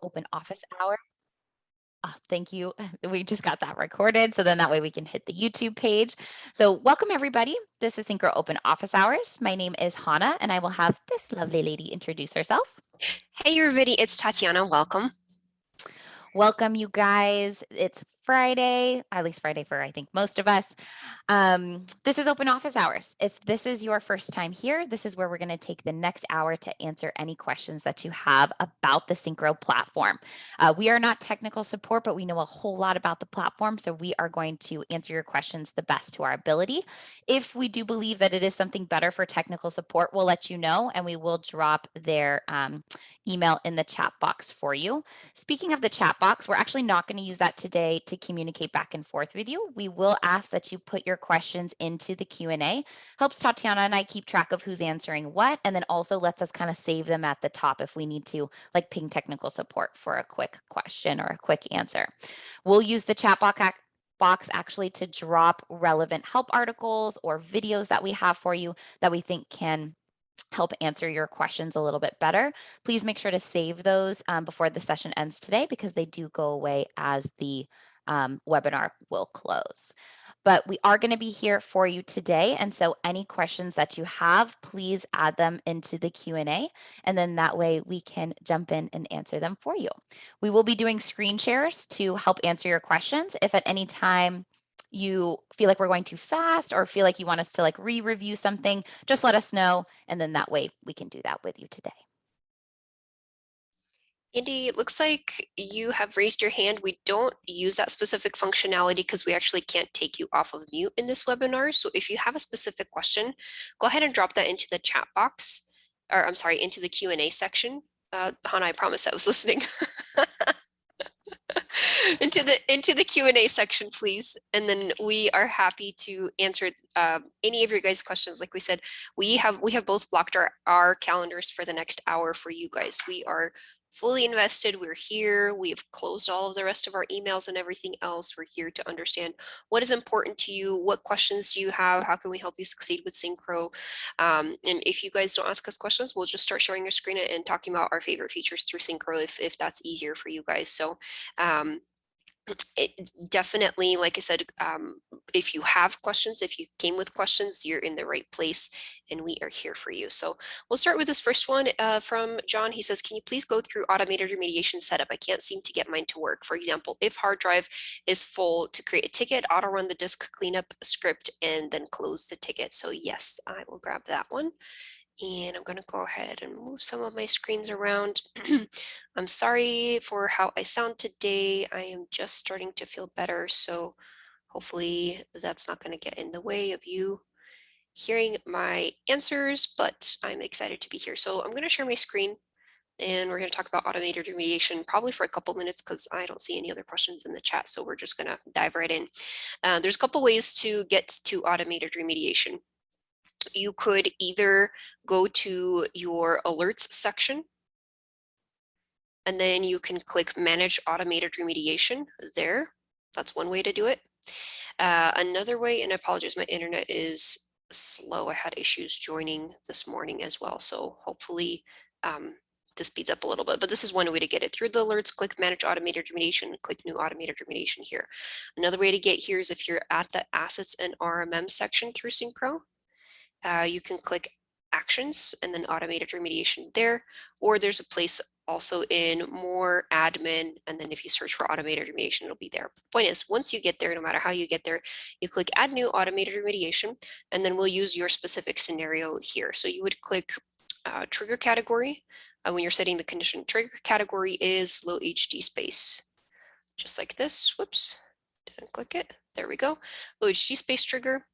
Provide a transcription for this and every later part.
open office hour. Thank you. We just got that recorded. So then that way we can hit the YouTube page. So welcome everybody. This is Synchro Open Office Hours. My name is Hannah and I will have this lovely lady introduce herself. Hey everybody, it's Tatiana. Welcome. Welcome you guys. It's Friday, at least Friday for I think most of us. This is open office hours. If this is your first time here, this is where we're going to take the next hour to answer any questions that you have about the Synchro platform. We are not technical support, but we know a whole lot about the platform. So we are going to answer your questions the best to our ability. If we do believe that it is something better for technical support, we'll let you know and we will drop their email in the chat box for you. Speaking of the chat box, we're actually not going to use that today to communicate back and forth with you. We will ask that you put your questions into the Q&A. Helps Tatiana and I keep track of who's answering what, and then also lets us kind of save them at the top if we need to like ping technical support for a quick question or a quick answer. We'll use the chat box actually to drop relevant help articles or videos that we have for you that we think can help answer your questions a little bit better. Please make sure to save those before the session ends today because they do go away as the webinar will close. But we are going to be here for you today. And so any questions that you have, please add them into the Q&A. And then that way we can jump in and answer them for you. We will be doing screen shares to help answer your questions. If at any time you feel like we're going too fast or feel like you want us to like re-review something, just let us know. And then that way we can do that with you today. Andy, it looks like you have raised your hand. We don't use that specific functionality because we actually can't take you off of mute in this webinar. So if you have a specific question, go ahead and drop that into the chat box, or I'm sorry, into the Q&A section. Hannah, I promise I was listening. into the Q&A section, please. And then we are happy to answer any of your guys' questions. Like we said, we have both blocked our calendars for the next hour for you guys. We are fully invested. We're here. We've closed all of the rest of our emails and everything else. We're here to understand what is important to you. What questions do you have? How can we help you succeed with Synchro? And if you guys don't ask us questions, we'll just start sharing your screen and talking about our favorite features through Synchro if that's easier for you guys. So it definitely, like I said, if you have questions, if you came with questions, you're in the right place and we are here for you. So we'll start with this first one from John. He says, can you please go through automated remediation setup? I can't seem to get mine to work. For example, if hard drive is full, to create a ticket, auto run the disk cleanup script and then close the ticket. So yes, I will grab that one. And I'm going to go ahead and move some of my screens around. I'm sorry for how I sound today. I am just starting to feel better. So hopefully that's not going to get in the way of you hearing my answers, but I'm excited to be here. So I'm going to share my screen and we're going to talk about automated remediation probably for a couple minutes because I don't see any other questions in the chat. So we're just going to dive right in. There's a couple ways to get to automated remediation. You could either go to your alerts section and then you can click manage automated remediation there. That's one way to do it. Another way, and I apologize, my internet is slow. I had issues joining this morning as well. So hopefully this speeds up a little bit, but this is one way to get it through the alerts. Click manage automated remediation and click new automated remediation here. Another way to get here is if you're at the assets and RMM section through Synchro. You can click actions and then automated remediation there, or there's a place also in more admin, and then if you search for automated remediation, it'll be there. But the point is, once you get there, no matter how you get there, you click add new automated remediation, and then we'll use your specific scenario here. So you would click trigger category. When you're setting the condition, trigger category is low HD space, just like this. Whoops, didn't click it. There we go. Low HD space trigger.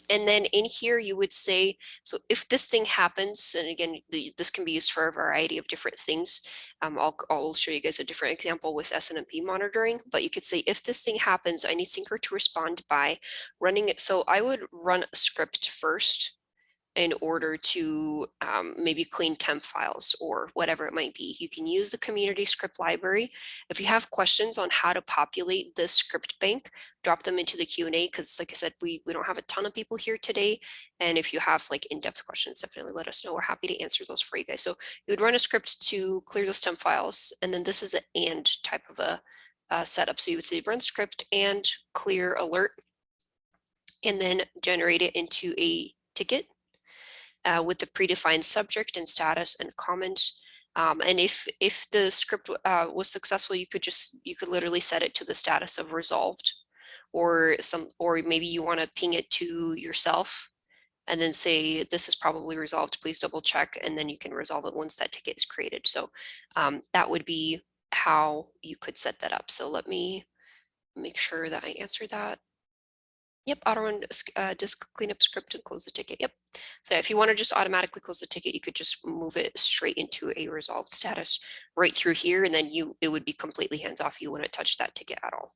And then in here, you would say, so if this thing happens, and again, this can be used for a variety of different things. I'll show you guys a different example with SNMP monitoring, but you could say, if this thing happens, I need Synchro to respond by running it. So I would run a script first in order to maybe clean temp files or whatever it might be. You can use the community script library. If you have questions on how to populate the script bank, drop them into the Q&A, because like I said, we don't have a ton of people here today. And if you have like in-depth questions, definitely let us know. We're happy to answer those for you guys. So you would run a script to clear those temp files. And then this is an and type of a setup. So you would say run script and clear alert, and then generate it into a ticket with the predefined subject and status and comment. And if the script was successful, you could literally set it to the status of resolved, or maybe you want to ping it to yourself and then say, this is probably resolved, please double check, and then you can resolve it once that ticket is created. So that would be how you could set that up. So let me make sure that I answer that. Yep, auto run disk cleanup script and close the ticket. Yep. So if you want to just automatically close the ticket, you could just move it straight into a resolved status right through here, and then it would be completely hands off. You wouldn't touch that ticket at all.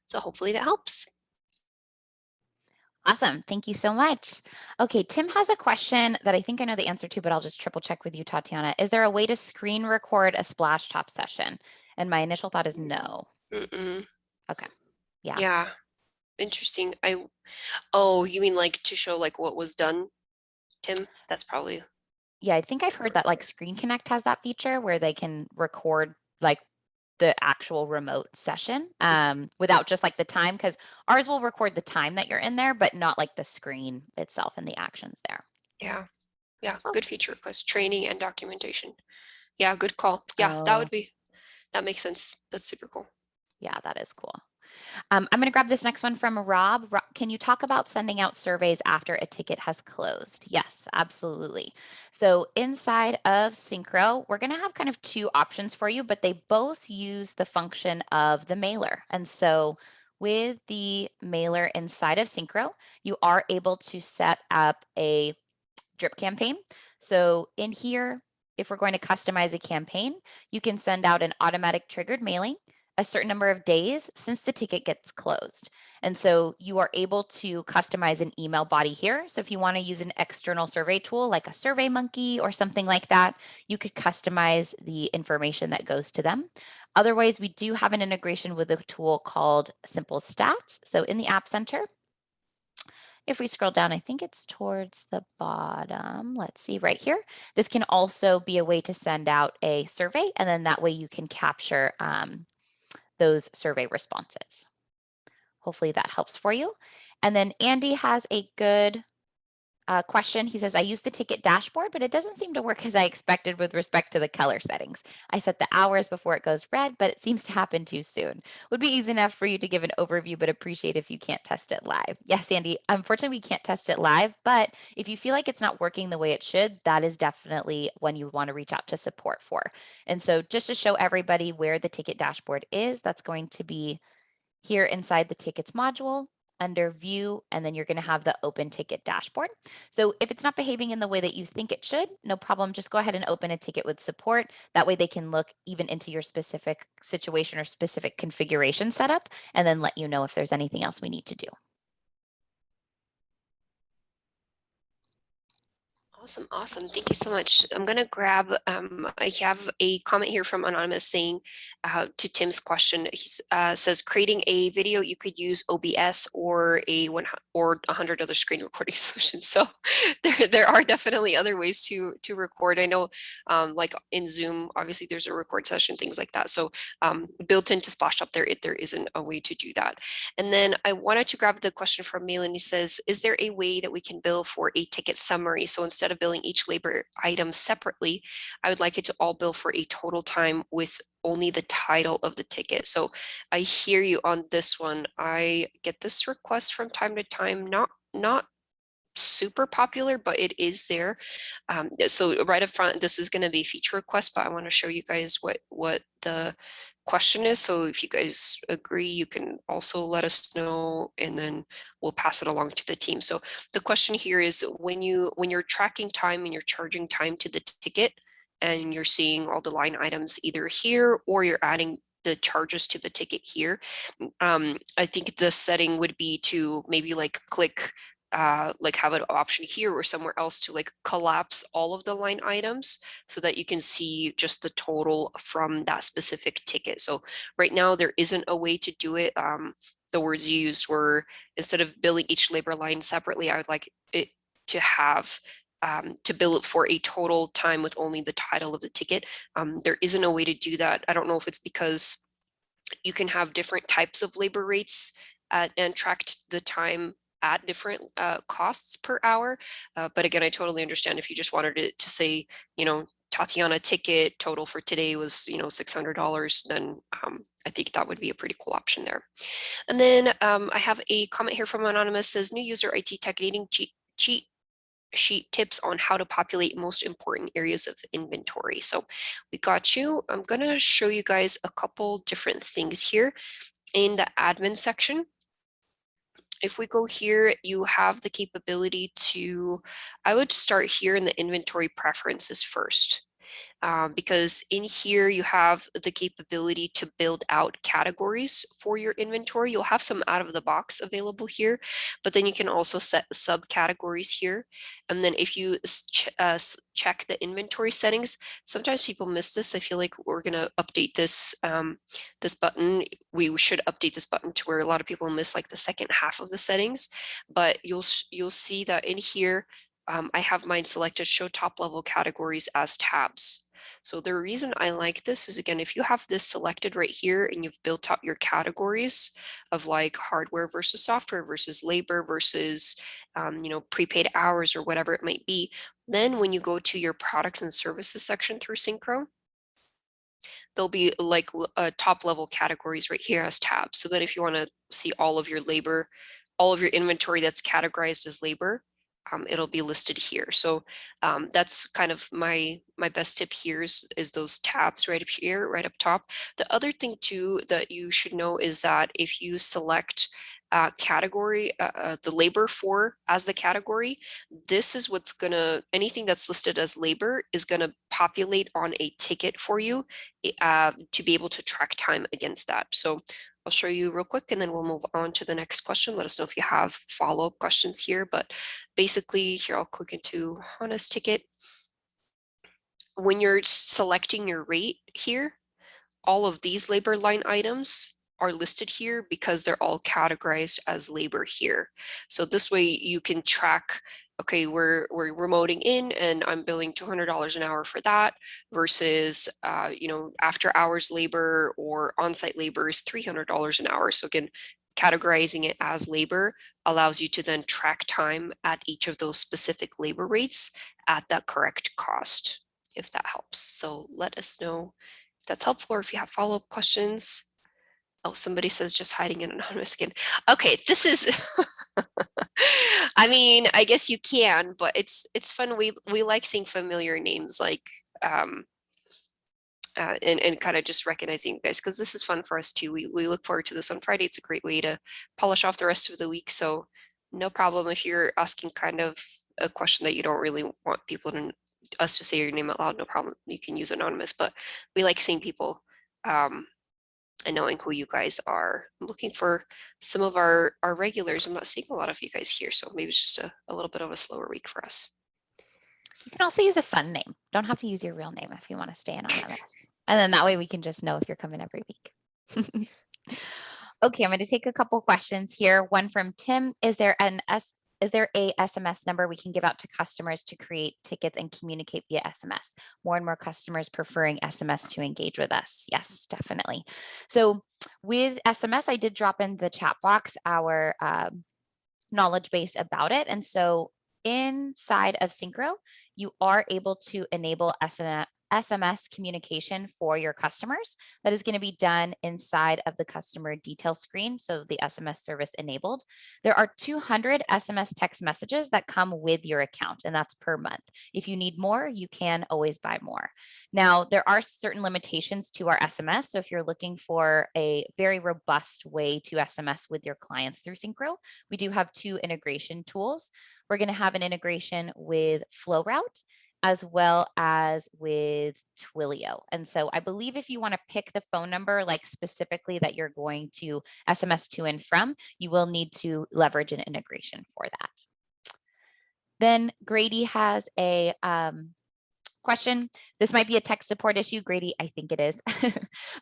So hopefully that helps. Awesome. Thank you so much. Okay, Tim has a question that I think I know the answer to, but I'll just triple check with you, Tatiana. Is there a way to screen record a splash top session? And my initial thought is no. Mm-mm. Okay. Yeah. Yeah. Interesting. Oh, you mean like to show like what was done, Tim? That's probably. Yeah, I think I've heard that like Screen Connect has that feature where they can record like the actual remote session without just like the time, because ours will record the time that you're in there, but not like the screen itself and the actions there. Yeah. Yeah. Oh. Good feature request, training and documentation. Yeah. Good call. Yeah. That makes sense. That's super cool. Yeah, that is cool. I'm going to grab this next one from Rob. Can you talk about sending out surveys after a ticket has closed? Yes, absolutely. So inside of Synchro, we're going to have kind of two options for you, but they both use the function of the mailer. And so with the mailer inside of Synchro, you are able to set up a drip campaign. So in here, if we're going to customize a campaign, you can send out an automatic triggered mailing a certain number of days since the ticket gets closed. And so you are able to customize an email body here. So if you want to use an external survey tool like a SurveyMonkey or something like that, you could customize the information that goes to them. Otherwise, we do have an integration with a tool called Simple Stat. So in the App Center, if we scroll down, I think it's towards the bottom. Let's see right here. This can also be a way to send out a survey, and then that way you can capture those survey responses. Hopefully that helps for you. And then Andy has a good question. He says, I use the ticket dashboard, but it doesn't seem to work as I expected with respect to the color settings. I set the hours before it goes red, but it seems to happen too soon. Would be easy enough for you to give an overview, but appreciate if you can't test it live. Yes, Andy, unfortunately, we can't test it live, but if you feel like it's not working the way it should, that is definitely when you want to reach out to support for. And so just to show everybody where the ticket dashboard is, that's going to be here inside the tickets module under view, and then you're going to have the open ticket dashboard. So if it's not behaving in the way that you think it should, no problem. Just go ahead and open a ticket with support. That way they can look even into your specific situation or specific configuration setup and then let you know if there's anything else we need to do. Awesome. Thank you so much. I'm going to grab, I have a comment here from Anonymous saying to Tim's question, he says, creating a video, you could use OBS or 100 other screen recording solutions. So there are definitely other ways to record. I know like in Zoom, obviously there's a record session, things like that. So built into Splashtop there isn't a way to do that. And then I wanted to grab the question from Malin. He says, is there a way that we can bill for a ticket summary? So instead of billing each labor item separately, I would like it to all bill for a total time with only the title of the ticket. So I hear you on this one. I get this request from time to time, not super popular, but it is there. So right up front, this is going to be a feature request, but I want to show you guys what the question is. So if you guys agree, you can also let us know, and then we'll pass it along to the team. So the question here is when you're tracking time and you're charging time to the ticket, and you're seeing all the line items either here or you're adding the charges to the ticket here. I think the setting would be to maybe like click like have an option here or somewhere else to like collapse all of the line items so that you can see just the total from that specific ticket. So right now there isn't a way to do it. The words you used were, instead of billing each labor line separately, I would like it to have to bill it for a total time with only the title of the ticket. There isn't a way to do that. I don't know if it's because you can have different types of labor rates and track the time at different costs per hour. But again, I totally understand if you just wanted it to say, Tatiana ticket total for today was, $600, then I think that would be a pretty cool option there. And then I have a comment here from Anonymous, says, new user IT tech needing cheat sheet tips on how to populate most important areas of inventory. So we got you. I'm going to show you guys a couple different things here in the admin section. If we go here, you have the capability to, I would start here in the inventory preferences first. Because in here you have the capability to build out categories for your inventory. You'll have some out of the box available here, but then you can also set subcategories here. And then if you check the inventory settings, sometimes people miss this. I feel like we're going to update this this button. We should update this button to where a lot of people miss like the second half of the settings, but you'll see that in here, I have mine selected show top level categories as tabs. So the reason I like this is, again, if you have this selected right here and you've built out your categories of like hardware versus software versus labor versus, prepaid hours or whatever it might be, then when you go to your products and services section through Synchro, there'll be like top level categories right here as tabs. So that if you want to see all of your labor, all of your inventory that's categorized as labor, it'll be listed here. So that's kind of my best tip here is those tabs right up here, right up top. The other thing too that you should know is that if you select category, the labor for as the category, this is what's gonna, anything that's listed as labor is gonna populate on a ticket for you to be able to track time against that. So I'll show you real quick and then we'll move on to the next question. Let us know if you have follow-up questions here, but basically here I'll click into Hana's ticket. When you're selecting your rate here, all of these labor line items are listed here because they're all categorized as labor here. So this way you can track, okay, we're remoting in and I'm billing $200 an hour for that versus, after hours labor or on-site labor is $300 an hour. So again, categorizing it as labor allows you to then track time at each of those specific labor rates at that correct cost, if that helps. So let us know if that's helpful or if you have follow-up questions. Oh, somebody says just hiding an anonymous skin. Okay, this is, I mean, I guess you can, but it's fun. We like seeing familiar names like, and kind of just recognizing you guys, because this is fun for us too. We look forward to this on Friday. It's a great way to polish off the rest of the week. So no problem if you're asking kind of a question that you don't really want people to, us to say your name out loud, no problem. You can use anonymous, but we like seeing people and knowing who you guys are. I'm looking for some of our regulars. I'm not seeing a lot of you guys here, so maybe it's just a little bit of a slower week for us. You can also use a fun name. Don't have to use your real name if you want to stay anonymous. And then that way we can just know if you're coming every week. Okay, I'm going to take a couple questions here. One from Tim. Is there a SMS number we can give out to customers to create tickets and communicate via SMS? More and more customers preferring SMS to engage with us. Yes, definitely. So with SMS, I did drop in the chat box our knowledge base about it. And so inside of Synchro, you are able to enable SMS communication for your customers. That is going to be done inside of the customer detail screen. So the SMS service enabled. There are 200 SMS text messages that come with your account, and that's per month. If you need more, you can always buy more. Now, there are certain limitations to our SMS. So if you're looking for a very robust way to SMS with your clients through Synchro, we do have 2 integration tools. We're going to have an integration with FlowRoute as well as with Twilio. And so I believe if you want to pick the phone number, like specifically that you're going to SMS to and from, you will need to leverage an integration for that. Then Grady has a question. This might be a tech support issue, Grady, I think it is,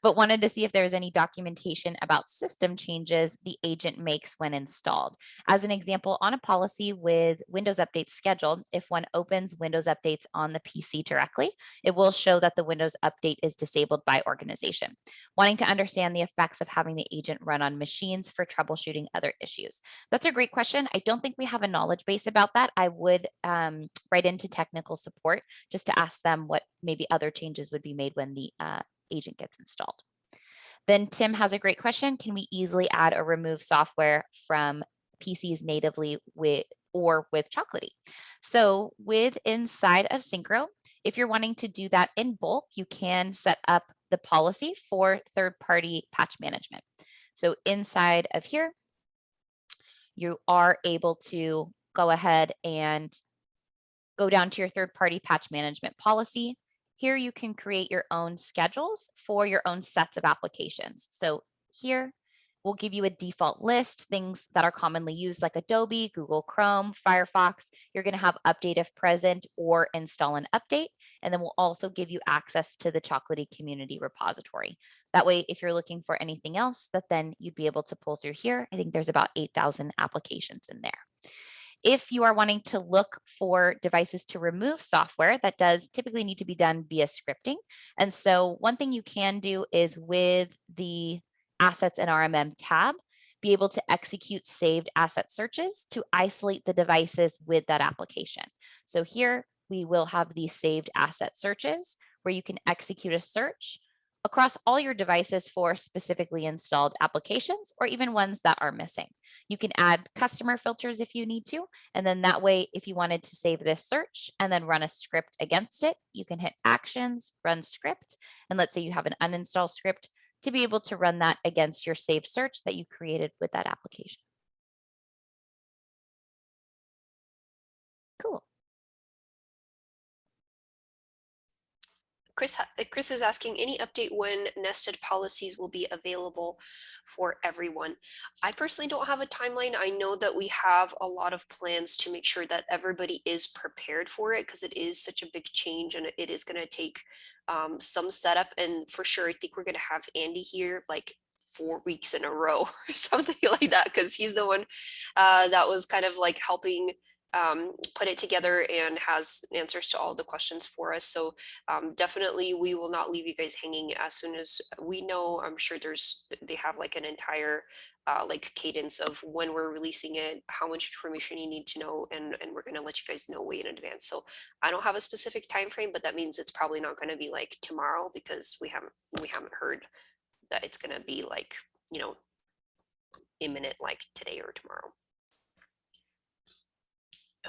but wanted to see if there was any documentation about system changes the agent makes when installed. As an example, on a policy with Windows updates scheduled, if one opens Windows updates on the PC directly, it will show that the Windows update is disabled by organization. Wanting to understand the effects of having the agent run on machines for troubleshooting other issues. That's a great question. I don't think we have a knowledge base about that. I would write into technical support just to ask them what maybe other changes would be made when the agent gets installed. Then Tim has a great question. Can we easily add or remove software from PCs natively with Chocolatey? So with inside of Synchro, if you're wanting to do that in bulk, you can set up the policy for third-party patch management. So inside of here, you are able to go ahead and go down to your third-party patch management policy. Here you can create your own schedules for your own sets of applications. So here we'll give you a default list, things that are commonly used like Adobe, Google Chrome, Firefox. You're going to have update if present or install and update. And then we'll also give you access to the Chocolatey community repository. That way, if you're looking for anything else that then you'd be able to pull through here, I think there's about 8,000 applications in there. If you are wanting to look for devices to remove software, that does typically need to be done via scripting. And so one thing you can do is with the Assets and RMM tab, be able to execute saved asset searches to isolate the devices with that application. So here we will have these saved asset searches where you can execute a search across all your devices for specifically installed applications or even ones that are missing. You can add customer filters if you need to, and then that way, if you wanted to save this search and then run a script against it, you can hit Actions, Run Script, and let's say you have an uninstall script to be able to run that against your saved search that you created with that application. Cool. Chris is asking any update when nested policies will be available for everyone. I personally don't have a timeline. I know that we have a lot of plans to make sure that everybody is prepared for it because it is such a big change and it is going to take some setup. And for sure, I think we're going to have Andy here like 4 weeks in a row or something like that because he's the one that was kind of like helping put it together and has answers to all the questions for us. So definitely we will not leave you guys hanging as soon as we know. I'm sure they have like an entire like cadence of when we're releasing it, how much information you need to know, and we're going to let you guys know way in advance. So I don't have a specific time frame, but that means it's probably not going to be like tomorrow because we haven't heard that it's going to be like, you know, imminent like today or tomorrow.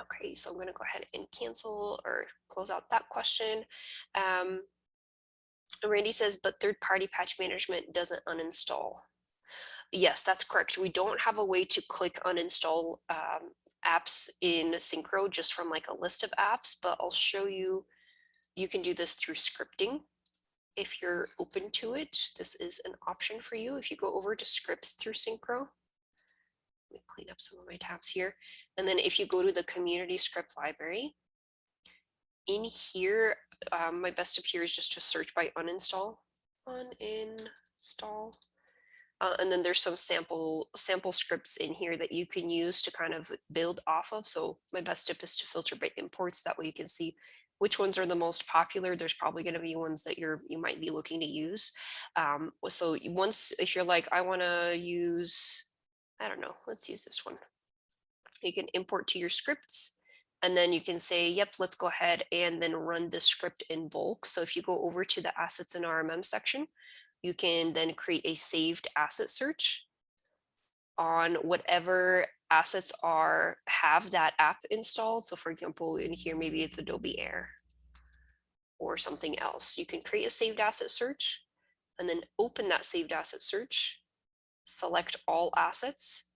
Okay, so I'm going to go ahead and cancel or close out that question. Randy says, but third-party patch management doesn't uninstall. Yes, that's correct. We don't have a way to click uninstall apps in Synchro just from like a list of apps, but I'll show you. You can do this through scripting. If you're open to it, this is an option for you. If you go over to scripts through Synchro, let me clean up some of my tabs here. And then if you go to the community script library, in here, my best tip here is just to search by uninstall. Uninstall. And then there's some sample scripts in here that you can use to kind of build off of. So my best tip is to filter by imports. That way you can see which ones are the most popular. There's probably going to be ones that you might be looking to use. So if you're like, I want to use, I don't know, let's use this one. You can import to your scripts and then you can say, yep, let's go ahead and then run the script in bulk. So if you go over to the assets and RMM section, you can then create a saved asset search on whatever assets have that app installed. So for example, in here, maybe it's Adobe Air or something else. You can create a saved asset search and then open that saved asset search, select all assets,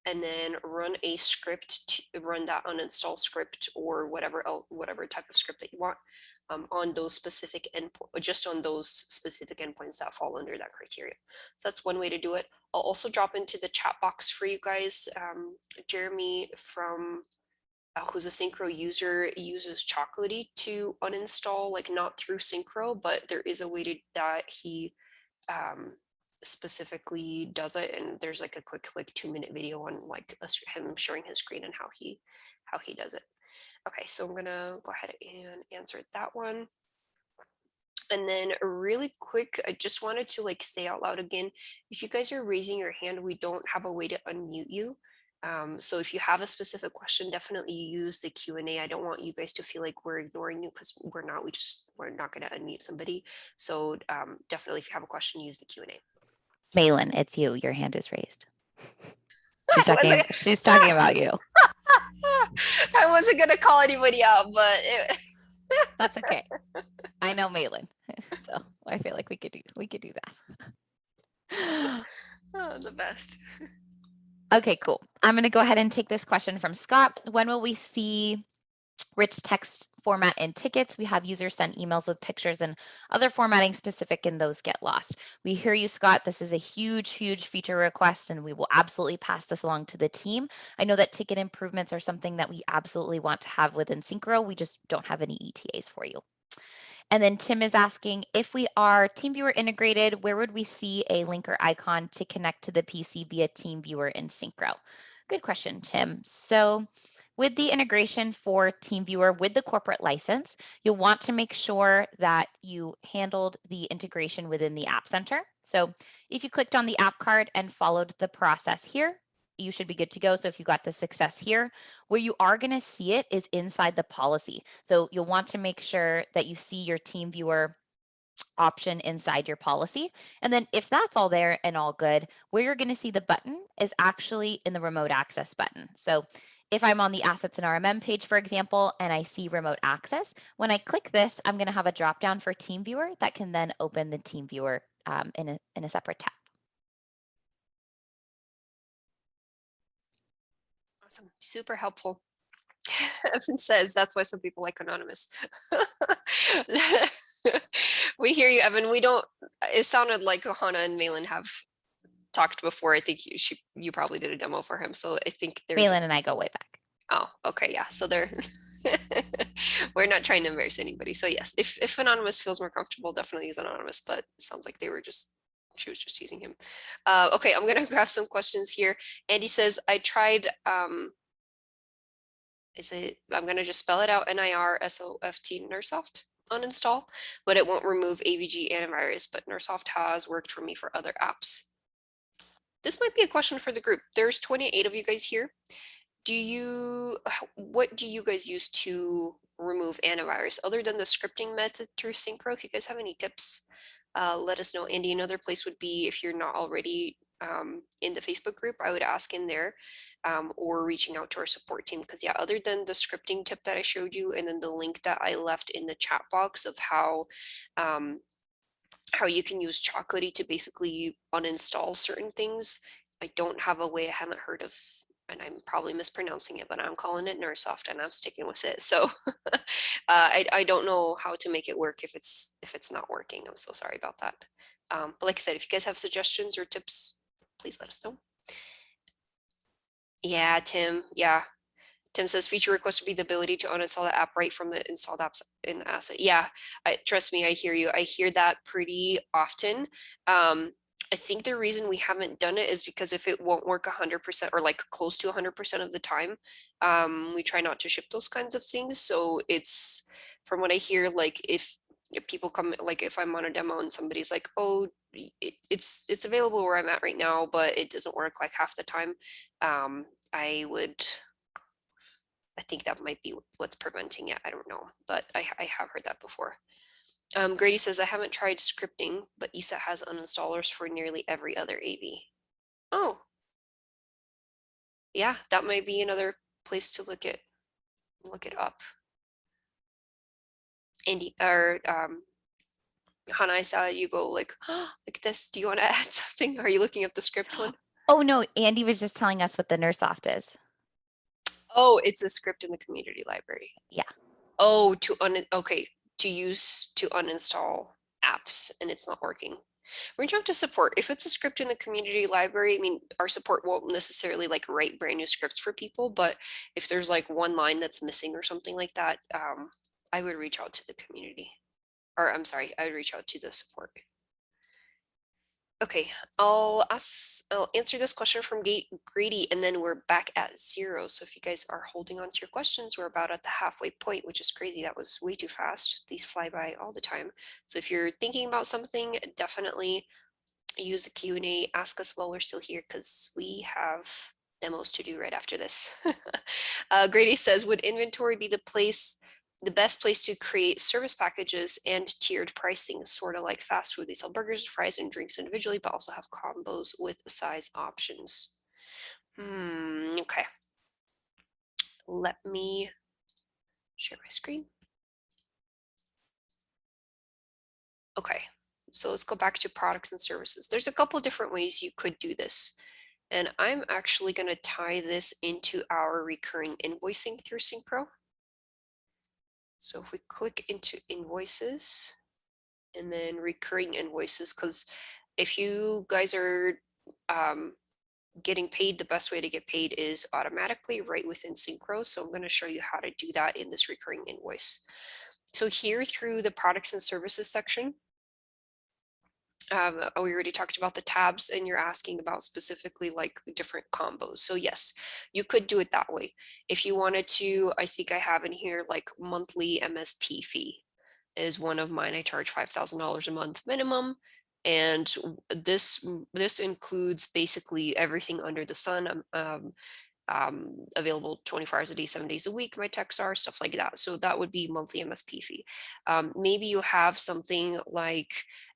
and then run a script to run that uninstall script or whatever type of script that you want on those specific endpoints, just on those specific endpoints that fall under that criteria. So that's one way to do it. I'll also drop into the chat box for you guys. Jeremy from who's a Synchro user, uses Chocolatey to uninstall, like not through Synchro, but there is a way that he specifically does it, and there's like a quick 2-minute video on like him showing his screen and how he does it. Okay, so I'm gonna go ahead and answer that one. And then really quick, I just wanted to like say out loud again, if you guys are raising your hand, we don't have a way to unmute you. So if you have a specific question, definitely use the Q&A. I don't want you guys to feel like we're ignoring you, because we're not. We're not going to unmute somebody. So definitely, if you have a question, use the Q&A. Malin, it's you. Your hand is raised. She's I talking. wasn't, She's talking about you. I wasn't going to call anybody out, but That's okay. I know Malin, so I feel like we could do that. Oh, the best. Okay, cool. I'm going to go ahead and take this question from Scott. When will we see rich text format in tickets? We have users send emails with pictures and other formatting specific, and those get lost. We hear you, Scott. This is a huge, huge feature request, and we will absolutely pass this along to the team. I know that ticket improvements are something that we absolutely want to have within Synchro. We just don't have any ETAs for you. And then Tim is asking, if we are TeamViewer integrated, where would we see a link or icon to connect to the PC via TeamViewer in Synchro? Good question, Tim. So with the integration for TeamViewer with the corporate license, you'll want to make sure that you handled the integration within the App Center. So if you clicked on the app card and followed the process here, you should be good to go. So if you got the success here, where you are going to see it is inside the policy. So you'll want to make sure that you see your TeamViewer option inside your policy. And then if that's all there and all good, where you're going to see the button is actually in the remote access button. So if I'm on the assets and RMM page, for example, and I see remote access, when I click this, I'm going to have a drop down for TeamViewer that can then open the TeamViewer in a separate tab. Awesome. Super helpful. Evan says that's why some people like anonymous. We hear you, Evan. We don't. It sounded like Hannah and Malin have talked before. I think you probably did a demo for him, so I think they're Malin and I go way back. Oh, okay, yeah. So they're we're not trying to embarrass anybody. So yes, if anonymous feels more comfortable, definitely use anonymous. But it sounds like she was just teasing him. Okay, I'm gonna grab some questions here. Andy says I tried. I'm gonna just spell it out, NirSoft, NirSoft uninstall, but it won't remove AVG antivirus, but NirSoft has worked for me for other apps. This might be a question for the group. There's 28 of you guys here. What do you guys use to remove antivirus other than the scripting method through Synchro? If you guys have any tips, let us know. Andy, another place would be if you're not already in the Facebook group, I would ask in there, or reaching out to our support team. Because yeah, other than the scripting tip that I showed you, and then the link that I left in the chat box of how you can use Chocolatey to basically uninstall certain things, I don't have a way. I haven't heard of, and I'm probably mispronouncing it, but I'm calling it NirSoft and I'm sticking with it. So I don't know how to make it work if it's not working. I'm so sorry about that. But like I said, if you guys have suggestions or tips, please let us know. Yeah, Tim. Yeah. Tim says feature request would be the ability to uninstall the app right from the installed apps in the asset. Yeah, trust me, I hear you. I hear that pretty often. I think the reason we haven't done it is because if it won't work 100% or like close to 100% of the time, we try not to ship those kinds of things. So it's, from what I hear, like if people come, like if I'm on a demo and somebody's like, oh, it's available where I'm at right now, but it doesn't work like half the time, I think that might be what's preventing it. I don't know, but I have heard that before. Grady says, I haven't tried scripting, but ESA has uninstallers for nearly every other AV. Oh, yeah, that might be another place to look it up. Andy, or Hannah, I saw you go like, oh, like this. Do you want to add something? Are you looking up the script one? Oh no, Andy was just telling us what the NirSoft is. Oh, it's a script in the community library. Yeah. Oh, to use to uninstall apps and it's not working. Reach out to support. If it's a script in the community library, I mean, our support won't necessarily like write brand new scripts for people, but if there's like one line that's missing or something like that, I would reach out to the community. Or I'm sorry, I would reach out to the support. Okay, I'll answer this question from Grady, and then we're back at 0. So if you guys are holding on to your questions, we're about at the halfway point, which is crazy. That was way too fast. These fly by all the time. So if you're thinking about something, definitely use the Q&A, ask us while we're still here, because we have demos to do right after this. Grady says, would inventory be the best place to create service packages and tiered pricing, sort of like fast food? They sell burgers, fries, and drinks individually, but also have combos with size options. Okay. Let me share my screen. Okay, so let's go back to products and services. There's a couple different ways you could do this. And I'm actually going to tie this into our recurring invoicing through Synchro. So if we click into invoices and then recurring invoices, because if you guys are getting paid, the best way to get paid is automatically right within Synchro. So I'm going to show you how to do that in this recurring invoice. So here through the products and services section, we already talked about the tabs, and you're asking about specifically like different combos. So yes, you could do it that way. If you wanted to, I think I have in here like monthly MSP fee is one of mine. I charge $5,000 a month minimum. And this includes basically everything under the sun. Available 24 hours a day, 7 days a week. My texts are stuff like that. So that would be monthly MSP fee. Maybe you have something like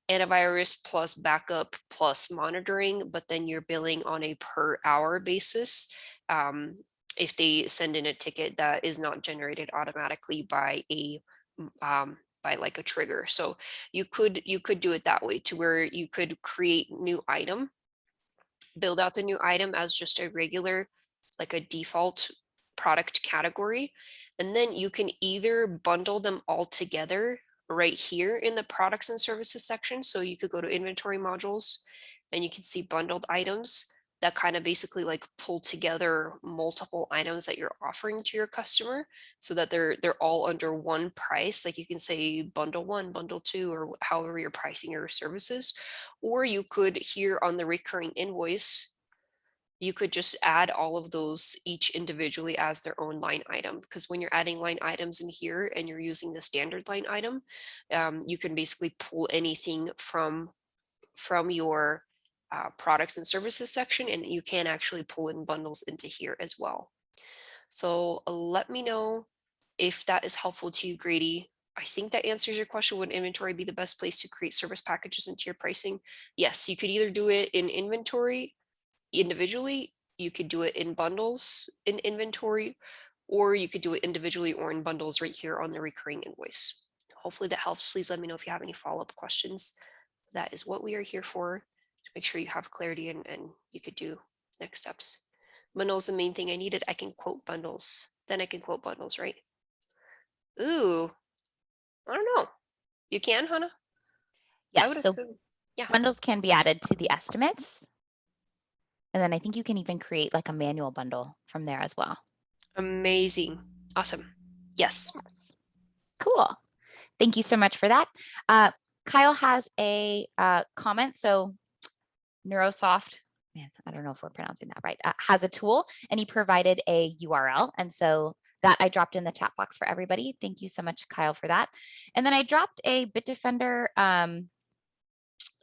antivirus plus backup plus monitoring, but then you're billing on a per hour basis. If they send in a ticket that is not generated automatically by by like a trigger. So you could do it that way, to where you could create new item, build out the new item as just a regular, like a default product category. And then you can either bundle them all together right here in the products and services section. So you could go to inventory modules and you can see bundled items that kind of basically like pull together multiple items that you're offering to your customer, so that they're all under one price. Like you can say bundle 1, bundle 2, or however you're pricing your services. Or you could, here on the recurring invoice, you could just add all of those each individually as their own line item. Because when you're adding line items in here and you're using the standard line item, you can basically pull anything from your products and services section, and you can actually pull in bundles into here as well. So let me know if that is helpful to you, Grady. I think that answers your question. Would inventory be the best place to create service packages and tier pricing? Yes, you could either do it in inventory individually, you could do it in bundles in inventory, or you could do it individually or in bundles right here on the recurring invoice. Hopefully that helps. Please let me know if you have any follow-up questions. That is what we are here for, to make sure you have clarity and you could do next steps. Bundles the main thing I needed. I can quote bundles. Then I can quote bundles, right? Ooh, I don't know. You can, Hannah? I would Yes, so assume. Yeah. bundles can be added to the estimates. And then I think you can even create like a manual bundle from there as well. Amazing. Awesome. Yes. Cool. Thank you so much for that. Kyle has a comment. So NirSoft, man, I don't know if we're pronouncing that right, has a tool, and he provided a URL. And so that I dropped in the chat box for everybody. Thank you so much, Kyle, for that. And then I dropped a BitDefender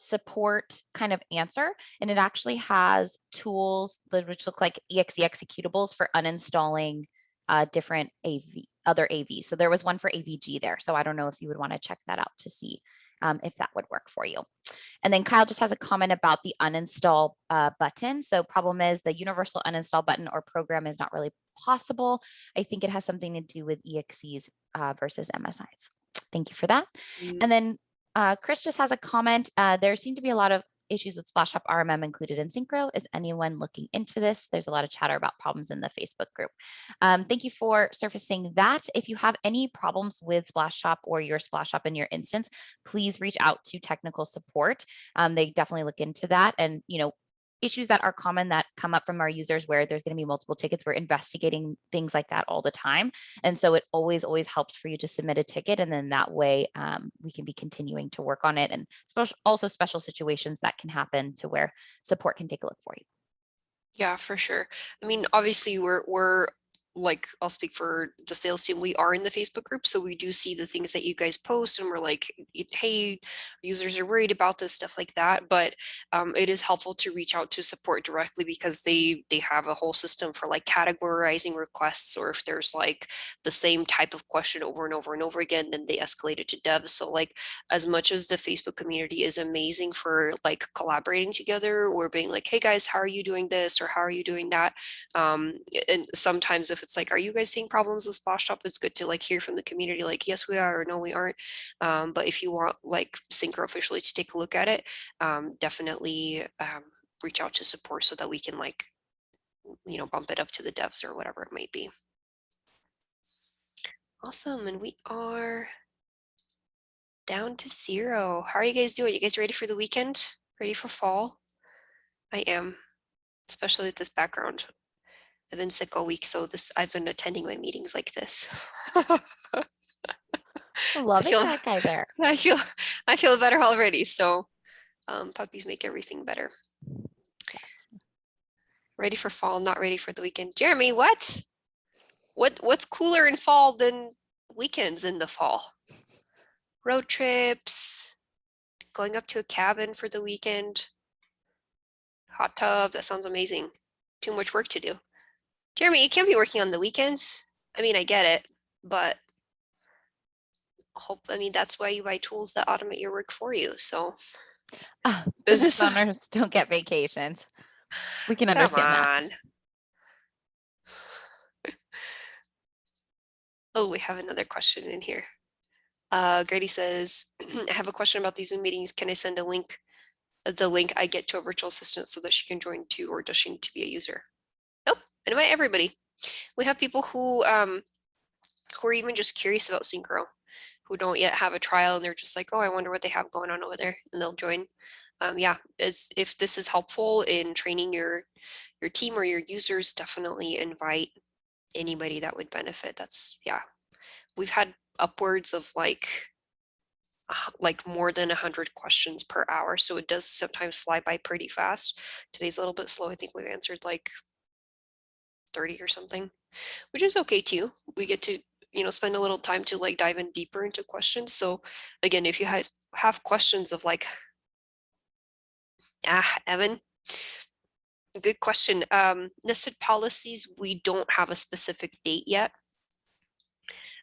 support kind of answer, and it actually has tools which look like exe executables for uninstalling different other AVs. So there was one for AVG there. So I don't know if you would want to check that out to see if that would work for you. And then Kyle just has a comment about the uninstall button. So problem is the universal uninstall button or program is not really possible. I think it has something to do with EXEs versus MSIs. Thank you for that. And then Chris just has a comment. There seem to be a lot of issues with Splash Top RMM included in Synchro? Is anyone looking into this? There's a lot of chatter about problems in the Facebook group. Thank you for surfacing that. If you have any problems with Splash Top or your Splash Top in your instance, please reach out to technical support. They definitely look into that. And, issues that are common that come up from our users where there's going to be multiple tickets. We're investigating things like that all the time. And so it always helps for you to submit a ticket. And then that way we can be continuing to work on it. And also special situations that can happen to where support can take a look for you. Yeah, for sure. I mean, obviously we're like, I'll speak for the sales team. We are in the Facebook group, so we do see the things that you guys post, and we're like, hey, users are worried about this, stuff like that. But it is helpful to reach out to support directly because they have a whole system for like categorizing requests, or if there's like the same type of question over and over and over again, then they escalate it to devs. So like, as much as the Facebook community is amazing for like collaborating together or being like, hey guys, how are you doing this, or how are you doing that? And sometimes if it's like, are you guys seeing problems with Splash Top, it's good to like hear from the community like, yes we are, or no we aren't. But if you want like Synchro officially to take a look at it, definitely reach out to support so that we can like, bump it up to the devs or whatever it might be. Awesome. And we are down to 0. How are you guys doing? You guys ready for the weekend? Ready for fall? I am, especially with this background. I've been sick all week, so I've been attending my meetings like this. Loving that guy there. I feel better already. So puppies make everything better. Yes. Ready for fall, not ready for the weekend. Jeremy, what's cooler in fall than weekends in the fall? Road trips, going up to a cabin for the weekend, hot tub. That sounds amazing. Too much work to do. Jeremy, you can't be working on the weekends. I mean, I get it, but that's why you buy tools that automate your work for you. So business owners don't get vacations. We can understand that. Oh, we have another question in here. Grady says, I have a question about these Zoom meetings. Can I send the link I get to a virtual assistant so that she can join too, or does she need to be a user? Nope, invite everybody. We have people who are even just curious about Synchro, who don't yet have a trial, and they're just like, oh, I wonder what they have going on over there, and they'll join. Yeah, if this is helpful in training your team or your users, definitely invite anybody that would benefit. Yeah, we've had upwards of like more than 100 questions per hour, so it does sometimes fly by pretty fast. Today's a little bit slow. I think we've answered like 30 or something, which is okay too. We get to spend a little time to like dive in deeper into questions. So again, if you have questions of like, Evan, good question. Nested policies, we don't have a specific date yet.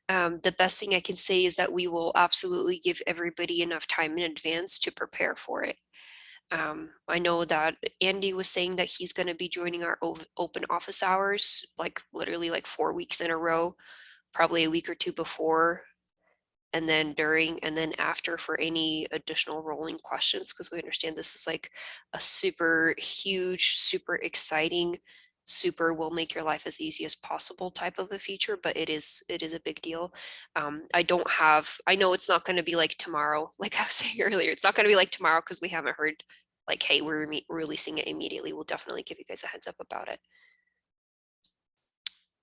The best thing I can say is that we will absolutely give everybody enough time in advance to prepare for it. I know that Andy was saying that he's going to be joining our open office hours, like literally like 4 weeks in a row, probably a week or 2 before, and then during, and then after for any additional rolling questions, because we understand this is like a super huge, super exciting, super will make your life as easy as possible type of a feature, but it is a big deal. I know it's not going to be like tomorrow, like I was saying earlier, it's not going to be like tomorrow because we haven't heard like, hey, we're releasing it immediately. We'll definitely give you guys a heads up about it.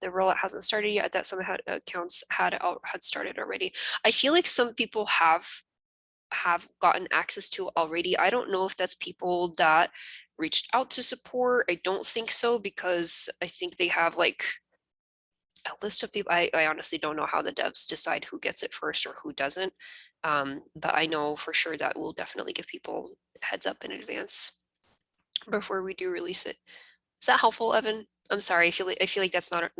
The rollout hasn't started yet. That some accounts had started already. I feel like some people have gotten access to it already. I don't know if that's people that reached out to support. I don't think so, because I think they have like a list of people. I honestly don't know how the devs decide who gets it first or who doesn't. But I know for sure that we'll definitely give people heads up in advance before we do release it. Is that helpful, Evan? I'm sorry, I feel like that's not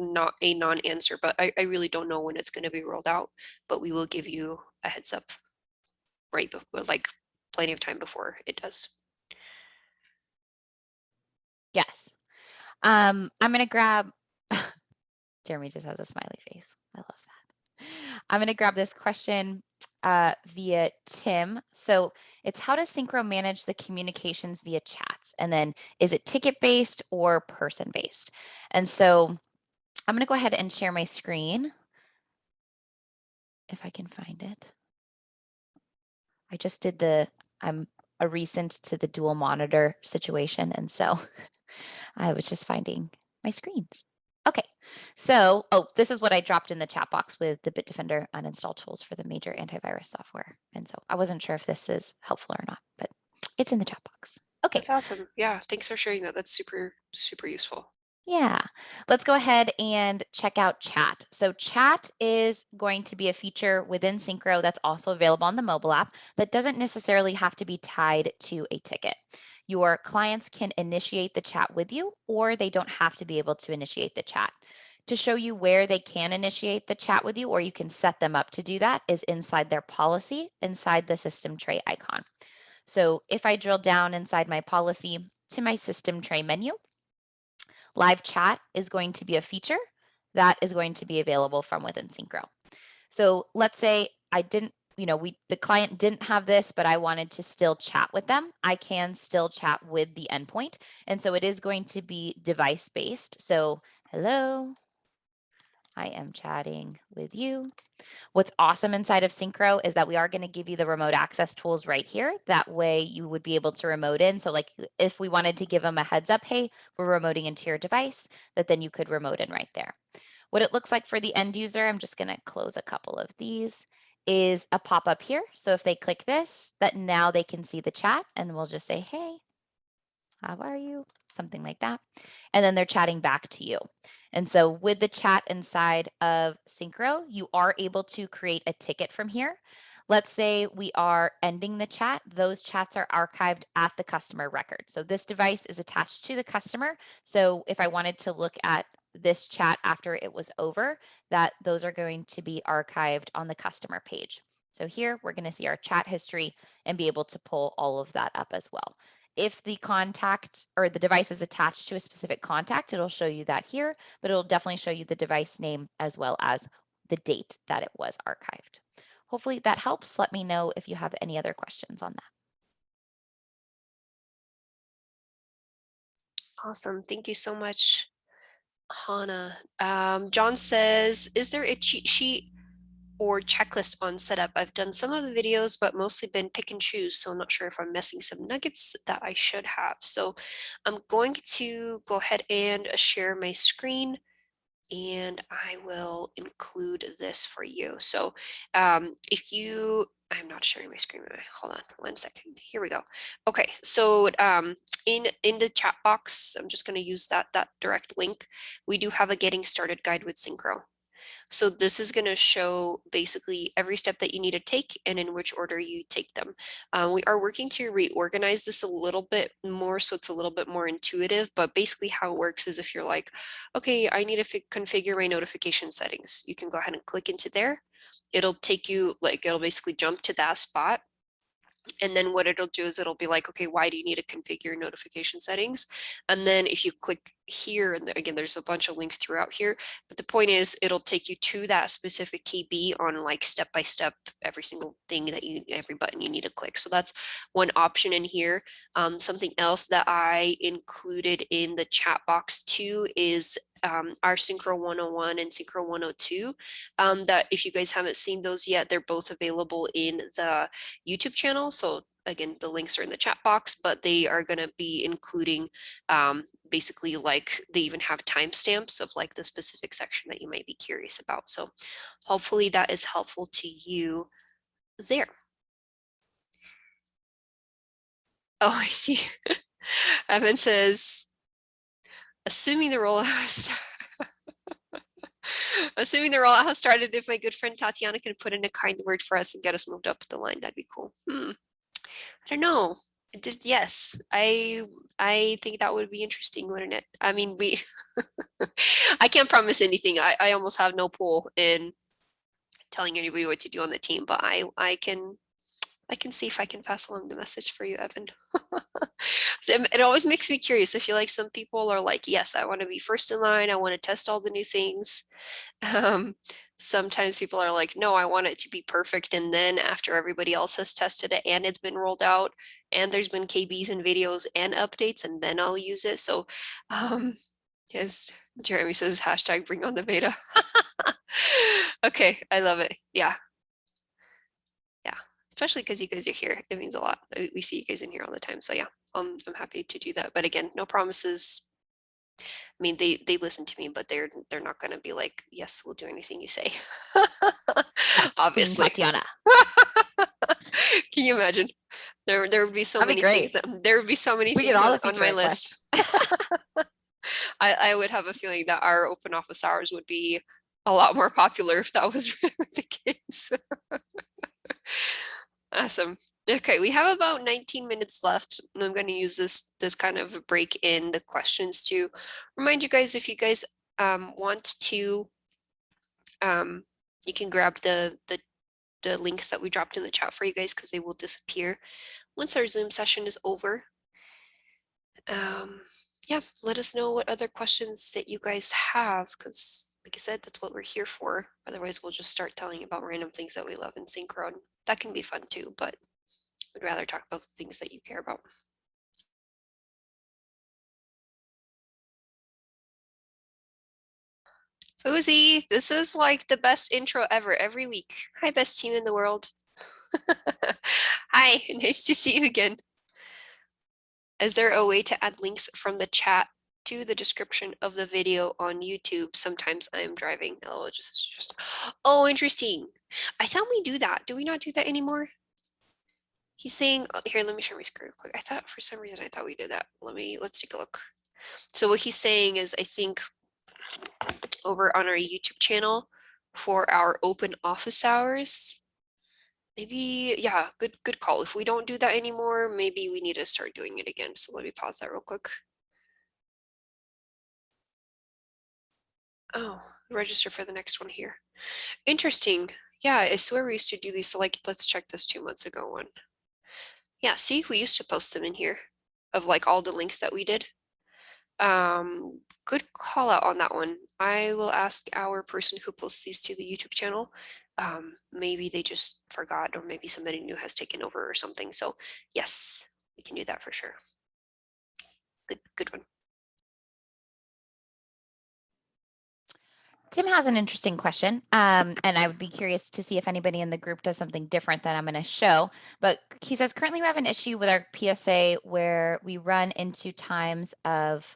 a non-answer, but I really don't know when it's going to be rolled out, but we will give you a heads up right before, like plenty of time before it does. Yes. I'm going to grab, Jeremy just has a smiley face. I love that. I'm going to grab this question via Tim. So it's how does Synchro manage the communications via chats? And then is it ticket based or person based? And so I'm going to go ahead and share my screen if I can find it. I just did I'm a recent to the dual monitor situation. And so I was just finding my screens. Okay, so, this is what I dropped in the chat box with the BitDefender uninstall tools for the major antivirus software. And so I wasn't sure if this is helpful or not, but it's in the chat box. Okay, That's awesome. Yeah, thanks for sharing that. That's super, super useful. yeah, let's go ahead and check out chat. So chat is going to be a feature within Synchro that's also available on the mobile app that doesn't necessarily have to be tied to a ticket. Your clients can initiate the chat with you, or they don't have to be able to initiate the chat. To show you where they can initiate the chat with you, or you can set them up to do that, is inside their policy, inside the system tray icon. So if I drill down inside my policy to my system tray menu, live chat is going to be a feature that is going to be available from within Synchro. So let's say I didn't, the client didn't have this, but I wanted to still chat with them. I can still chat with the endpoint. And so it is going to be device based. So hello, I am chatting with you. What's awesome inside of Synchro is that we are going to give you the remote access tools right here. That way you would be able to remote in. So like if we wanted to give them a heads up, hey, we're remoting into your device, that then you could remote in right there. What it looks like for the end user, I'm just going to close a couple of these, is a pop-up here. So if they click this, that now they can see the chat and we'll just say, hey, how are you? Something like that. And then they're chatting back to you. And so with the chat inside of Synchro, you are able to create a ticket from here. Let's say we are ending the chat. Those chats are archived at the customer record. So this device is attached to the customer. So if I wanted to look at this chat after it was over, that those are going to be archived on the customer page. So here we're going to see our chat history and be able to pull all of that up as well. If the contact or the device is attached to a specific contact, it'll show you that here, but it'll definitely show you the device name as well as the date that it was archived. Hopefully that helps. Let me know if you have any other questions on that. Awesome. Thank you so much, Hannah. John says, is there a cheat sheet or checklist on setup? I've done some of the videos, but mostly been pick and choose. So I'm not sure if I'm missing some nuggets that I should have. So I'm going to go ahead and share my screen and I will include this for you. So if you, I'm not sharing my screen. Hold on 1 second. Here we go. Okay, so in the chat box, I'm just going to use that direct link. We do have a getting started guide with Synchro. So this is going to show basically every step that you need to take and in which order you take them. We are working to reorganize this a little bit more so it's a little bit more intuitive, but basically how it works is if you're like, okay, I need to configure my notification settings, you can go ahead and click into there. It'll take you, like, it'll basically jump to that spot. And then what it'll do is it'll be like, okay, why do you need to configure notification settings? And then if you click here, and again, there's a bunch of links throughout here, but the point is it'll take you to that specific key B on like step by step, every single thing that every button you need to click. So that's one option in here. Something else that I included in the chat box too is our Synchro 101 and Synchro 102. That if you guys haven't seen those yet, they're both available in the YouTube channel. So again, the links are in the chat box, but they are going to be including basically, like, they even have timestamps of like the specific section that you might be curious about. So hopefully that is helpful to you there. Oh, I see. Evan says, assuming the rollout has started, if my good friend Tatiana can put in a kind word for us and get us moved up the line, that'd be cool. I don't know. Yes, I think that would be interesting, wouldn't it? I mean, I can't promise anything. I almost have no pull in telling anybody what to do on the team, but I can see if I can pass along the message for you, Evan. So it always makes me curious. I feel like some people are like, yes, I want to be first in line. I want to test all the new things. Sometimes people are like, no, I want it to be perfect. And then after everybody else has tested it and it's been rolled out and there's been KBs and videos and updates, and then I'll use it. So yes, Jeremy says hashtag bring on the beta. Okay, I love it. Yeah. Yeah. Especially because you guys are here. It means a lot. We see you guys in here all the time. So yeah, I'm happy to do that. But again, no promises. I mean, they listen to me, but they're not going to be like, yes, we'll do anything you say. Yes, Queen Obviously. Tatiana. Can you imagine? There would be so That'd be many things great. there would be so many We get things all the on feature my requests. list. I would have a feeling that our open office hours would be a lot more popular if that was really the case. Awesome. Okay, we have about 19 minutes left, and I'm going to use this kind of break in the questions to remind you guys, if you guys want to, you can grab the links that we dropped in the chat for you guys, because they will disappear once our Zoom session is over. Yeah, let us know what other questions that you guys have, because like I said, that's what we're here for. Otherwise, we'll just start telling you about random things that we love in Synchro, and that can be fun too, but we'd rather talk about the things that you care about. Uzi, this is like the best intro ever every week. Hi, best team in the world. Hi, nice to see you again. Is there a way to add links from the chat to the description of the video on YouTube? Sometimes I'm driving. Oh, just oh, interesting. I thought we do that. Do we not do that anymore? He's saying, oh, here, let me share my screen real quick. I thought for some reason I thought we did that. Let's take a look. So what he's saying is, I think over on our YouTube channel for our open office hours, maybe, yeah, good call. If we don't do that anymore, maybe we need to start doing it again. So let me pause that real quick. Oh, register for the next one here. Interesting. Yeah, I swear we used to do these. So like, let's check this 2 months ago one. Yeah, see, we used to post them in here of like all the links that we did. Good call out on that one. I will ask our person who posts these to the YouTube channel. Maybe they just forgot, or maybe somebody new has taken over or something. So yes, we can do that for sure. Good one. Tim has an interesting question, and I would be curious to see if anybody in the group does something different that I'm going to show. But he says, currently we have an issue with our PSA where we run into times of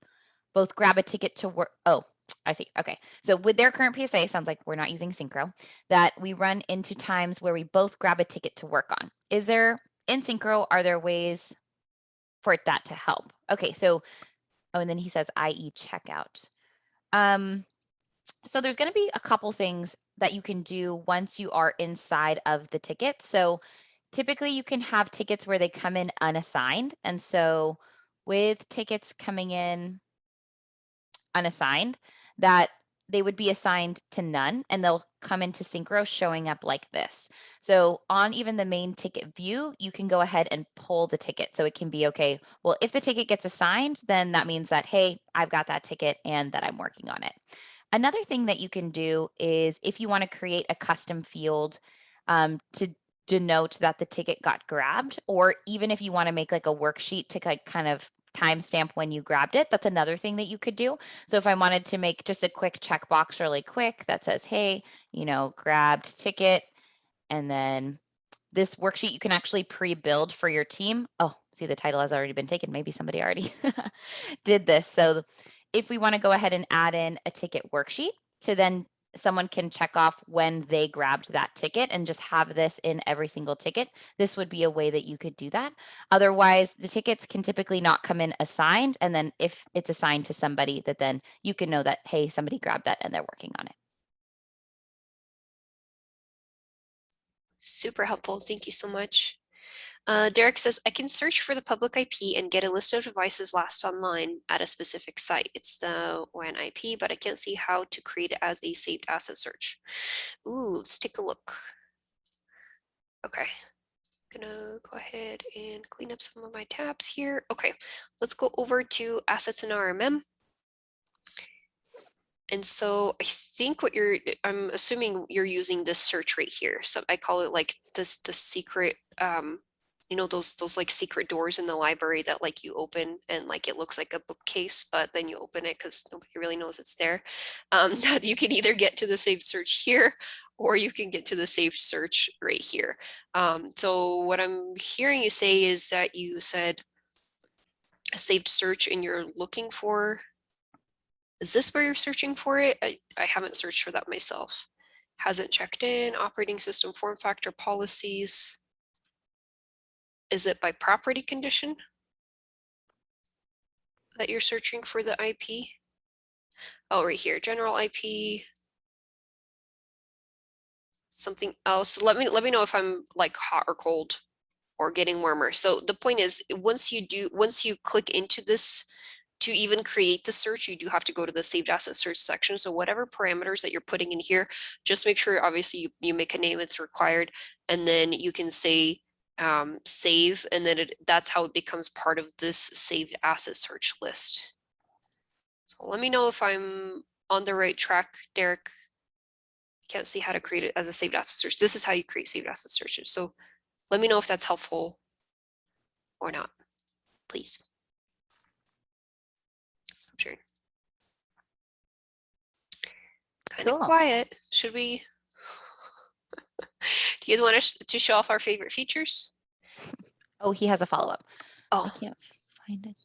both grab a ticket to work. Oh, I see. Okay. So with their current PSA, sounds like we're not using Synchro, that we run into times where we both grab a ticket to work on. Is there, in Synchro, are there ways for that to help? Okay. So, oh, and then he says, i.e. checkout. So there's going to be a couple things that you can do once you are inside of the ticket. So typically you can have tickets where they come in unassigned. And so with tickets coming in unassigned, that they would be assigned to none and they'll come into Synchro showing up like this. So on even the main ticket view, you can go ahead and pull the ticket. So it can be, okay, well, if the ticket gets assigned, then that means that, hey, I've got that ticket and that I'm working on it. Another thing that you can do is if you want to create a custom field to denote that the ticket got grabbed, or even if you want to make like a worksheet to like kind of timestamp when you grabbed it, that's another thing that you could do. So if I wanted to make just a quick checkbox really quick that says, hey, grabbed ticket, and then this worksheet you can actually pre-build for your team. Oh, see, the title has already been taken. Maybe somebody already did this. So if we want to go ahead and add in a ticket worksheet, so then someone can check off when they grabbed that ticket and just have this in every single ticket, this would be a way that you could do that. Otherwise, the tickets can typically not come in assigned. And then if it's assigned to somebody, that then you can know that, hey, somebody grabbed that and they're working on it. Super helpful. Thank you so much. Derek says, I can search for the public IP and get a list of devices last online at a specific site. It's the WAN IP, but I can't see how to create it as a saved asset search. Ooh, let's take a look. Okay, gonna go ahead and clean up some of my tabs here. Okay, let's go over to assets in RMM. And so I think I'm assuming you're using this search right here. So I call it like the secret, those like secret doors in the library that like you open and like it looks like a bookcase, but then you open it because nobody really knows it's there. That you can either get to the saved search here or you can get to the saved search right here. So what I'm hearing you say is that you said a saved search and you're looking for, is this where you're searching for it? I haven't searched for that myself. Hasn't checked in, operating system form factor policies. Is it by property condition that you're searching for the IP? Oh, right here, general IP. Something else. Let me know if I'm like hot or cold or getting warmer. So the point is, once you click into this to even create the search, you do have to go to the saved asset search section. So whatever parameters that you're putting in here, just make sure obviously you make a name, it's required, and then you can say save, and then that's how it becomes part of this saved asset search list. So let me know if I'm on the right track, Derek. Can't see how to create it as a saved asset search. This is how you create saved asset searches. So let me know if that's helpful or not, please. Stop sharing. Kind of Cool. quiet. Should we? Do you guys want us to show off our favorite features? Oh, he has a follow-up. I Oh, can't find it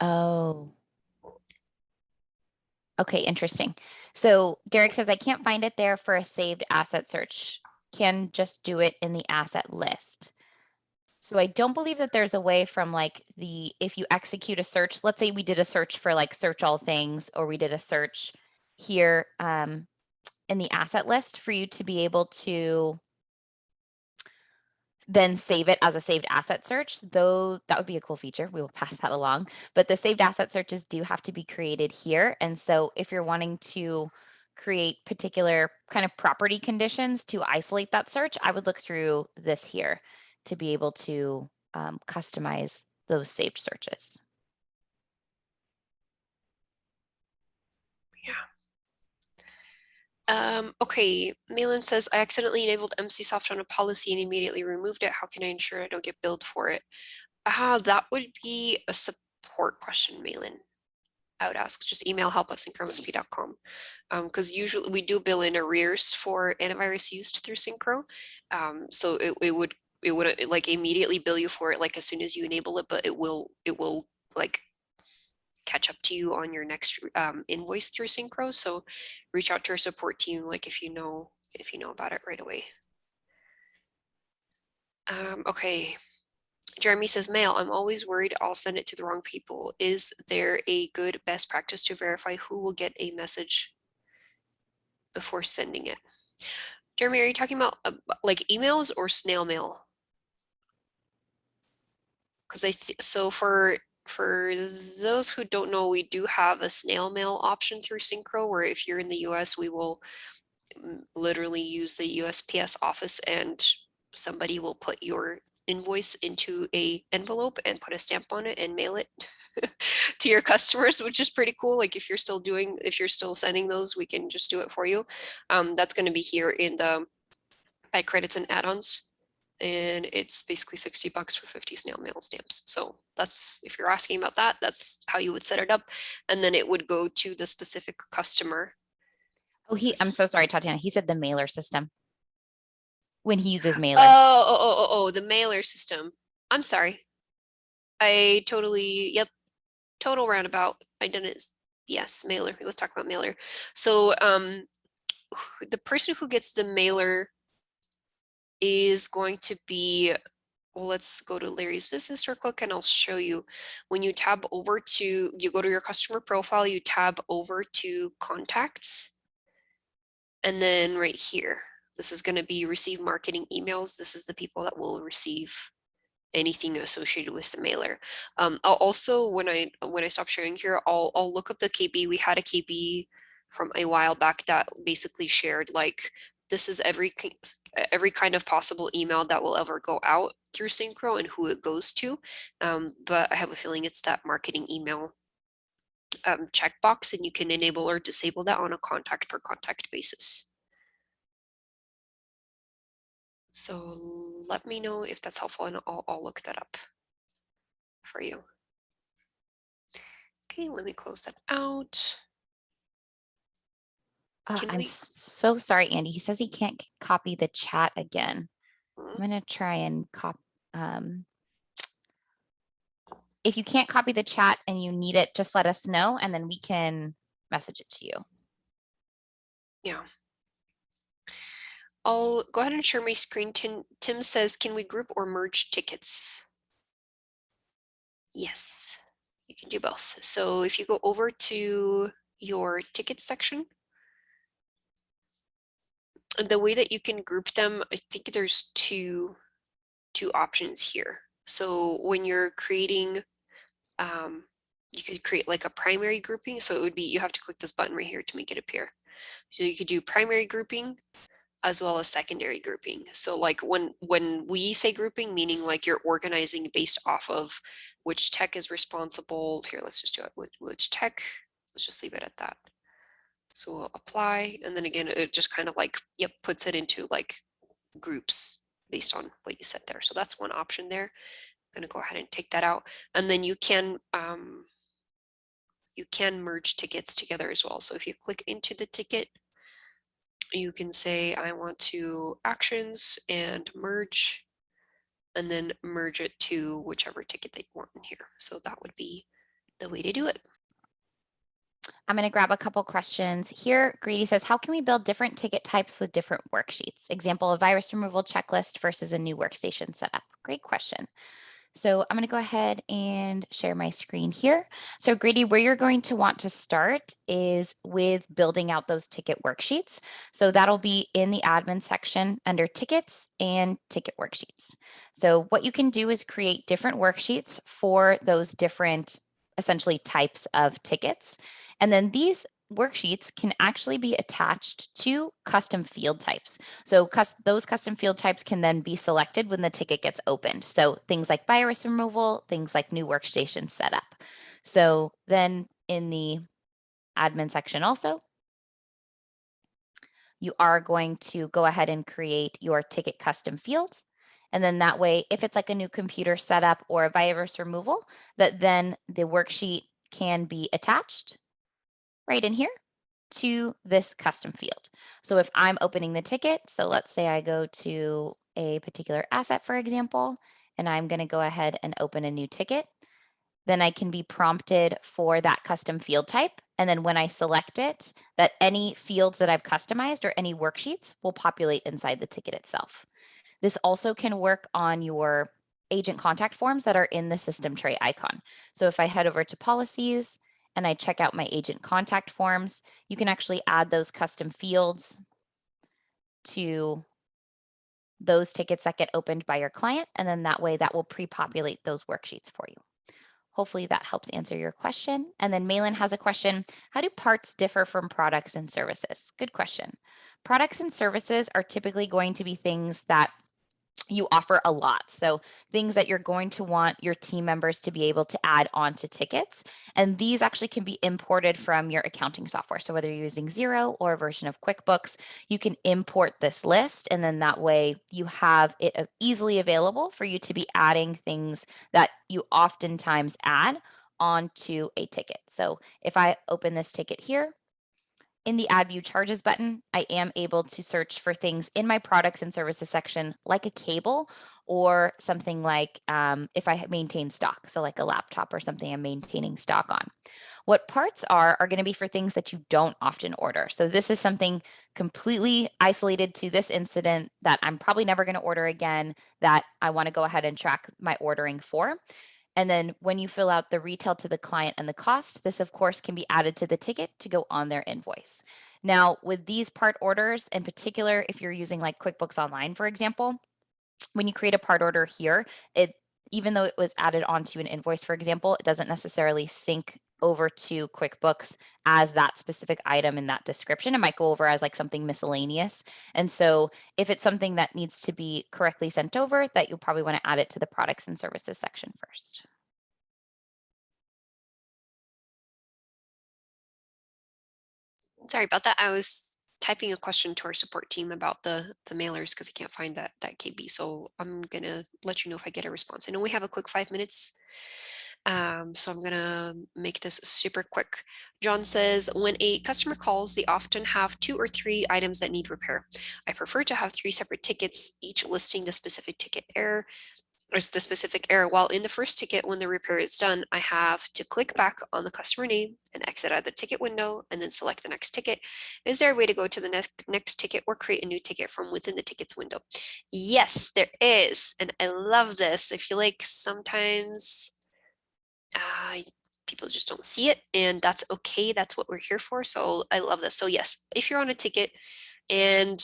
there. Oh. Okay, interesting. So Derek says, I can't find it there for a saved asset search. Can just do it in the asset list. So I don't believe that there's a way from like if you execute a search, let's say we did a search for like search all things, or we did a search here in the asset list for you to be able to then save it as a saved asset search, though that would be a cool feature. We will pass that along. But the saved asset searches do have to be created here. And so if you're wanting to create particular kind of property conditions to isolate that search, I would look through this here to be able to customize those saved searches. yeah. Okay, Malin says, I accidentally enabled MCSoft on a policy and immediately removed it. How can I ensure I don't get billed for it? That would be a support question, Malin. I would ask, just email help@synchromsp.com. Because usually we do bill in arrears for antivirus used through Synchro. So it would like immediately bill you for it like as soon as you enable it, but it will like catch up to you on your next invoice through Synchro. So reach out to our support team, like if you know about it right away. Okay. Jeremy says, mail, I'm always worried I'll send it to the wrong people. Is there a good best practice to verify who will get a message before sending it? Jeremy, are you talking about like emails or snail mail? Because so for those who don't know, we do have a snail mail option through Synchro, where if you're in the US, we will literally use the USPS office and somebody will put your invoice into a envelope and put a stamp on it and mail it to your customers, which is pretty cool. Like if you're still sending those, we can just do it for you. That's going to be here in the buy credits and add-ons, and it's basically $60 for 50 snail mail stamps. So that's, if you're asking about that, that's how you would set it up, and then it would go to the specific customer. Oh, I'm so sorry, Tatiana. He said the mailer system when he uses mailer. Oh, the mailer system. I'm sorry. Yep, total roundabout. I didn't, yes, mailer. Let's talk about mailer. So the person who gets the mailer is going to be, well, let's go to Larry's business real quick and I'll show you. When you tab over to, you go to your customer profile, you tab over to contacts. And then right here, this is going to be receive marketing emails. This is the people that will receive anything associated with the mailer. I'll also, when I stop sharing here, I'll look up the KB. We had a KB from a while back that basically shared like this is every kind of possible email that will ever go out through Synchro and who it goes to. But I have a feeling it's that marketing email checkbox, and you can enable or disable that on a contact per contact basis. So let me know if that's helpful, and I'll look that up for you. Okay, let me close that out. I'm so sorry, Andy. He says he can't copy the chat again. I'm going to try and copy. If you can't copy the chat and you need it, just let us know, and then we can message it to you. Yeah. I'll go ahead and share my screen. Tim says, can we group or merge tickets? Yes, you can do both. So if you go over to your ticket section, the way that you can group them, I think there's two options here. So when you're creating, you could create like a primary grouping. So it would be, you have to click this button right here to make it appear. So you could do primary grouping as well as secondary grouping. So like when we say grouping, meaning like you're organizing based off of which tech is responsible. Here, let's just do it. Which tech, let's just leave it at that. So we'll apply, and then again, it just kind of like, yep, puts it into like groups based on what you set there. So that's one option there. I'm gonna go ahead and take that out. And then you can merge tickets together as well. So if you click into the ticket, you can say, I want to actions and merge, and then merge it to whichever ticket that you want in here. So that would be the way to do it. I'm going to grab a couple questions here. Grady says, how can we build different ticket types with different worksheets? Example, a virus removal checklist versus a new workstation setup. Great question. So I'm going to go ahead and share my screen here. So Grady, where you're going to want to start is with building out those ticket worksheets. So that'll be in the admin section under tickets and ticket worksheets. So what you can do is create different worksheets for those different essentially types of tickets. And then these worksheets can actually be attached to custom field types. So those custom field types can then be selected when the ticket gets opened. So things like virus removal, things like new workstation setup. So then in the admin section also, you are going to go ahead and create your ticket custom fields. And then that way, if it's like a new computer setup or a virus removal, that then the worksheet can be attached right in here to this custom field. So if I'm opening the ticket, so let's say I go to a particular asset, for example, and I'm going to go ahead and open a new ticket, then I can be prompted for that custom field type. And then when I select it, that any fields that I've customized or any worksheets will populate inside the ticket itself. This also can work on your agent contact forms that are in the system tray icon. So if I head over to policies and I check out my agent contact forms, you can actually add those custom fields to those tickets that get opened by your client. And then that way that will pre-populate those worksheets for you. Hopefully that helps answer your question. And then Malin has a question, how do parts differ from products and services? Good question. Products and services are typically going to be things that you offer a lot. So things that you're going to want your team members to be able to add onto tickets. And these actually can be imported from your accounting software. So whether you're using Xero or a version of QuickBooks, you can import this list. And then that way you have it easily available for you to be adding things that you oftentimes add onto a ticket. So if I open this ticket here, in the Add View Charges button, I am able to search for things in my products and services section, like a cable or something like if I maintain stock, so like a laptop or something I'm maintaining stock on. What parts are going to be for things that you don't often order. So this is something completely isolated to this incident that I'm probably never going to order again that I want to go ahead and track my ordering for. And then when you fill out the retail to the client and the cost, this of course can be added to the ticket to go on their invoice. Now, with these part orders in particular, if you're using like QuickBooks Online, for example, when you create a part order here, even though it was added onto an invoice, for example, it doesn't necessarily sync over to QuickBooks as that specific item in that description. It might go over as like something miscellaneous. And so if it's something that needs to be correctly sent over, that you'll probably want to add it to the products and services section first. Sorry about that. I was typing a question to our support team about the mailers because I can't find that KB. So I'm gonna let you know if I get a response. I know we have a quick 5 minutes. So I'm gonna make this super quick. John says, when a customer calls, they often have 2 or 3 items that need repair. I prefer to have 3 separate tickets, each listing the specific ticket error or the specific error. While in the first ticket, when the repair is done, I have to click back on the customer name and exit out of the ticket window and then select the next ticket. Is there a way to go to the next ticket or create a new ticket from within the tickets window? Yes, there is. And I love this. I feel like sometimes people just don't see it, and that's okay. That's what we're here for. So I love this. So yes, if you're on a ticket and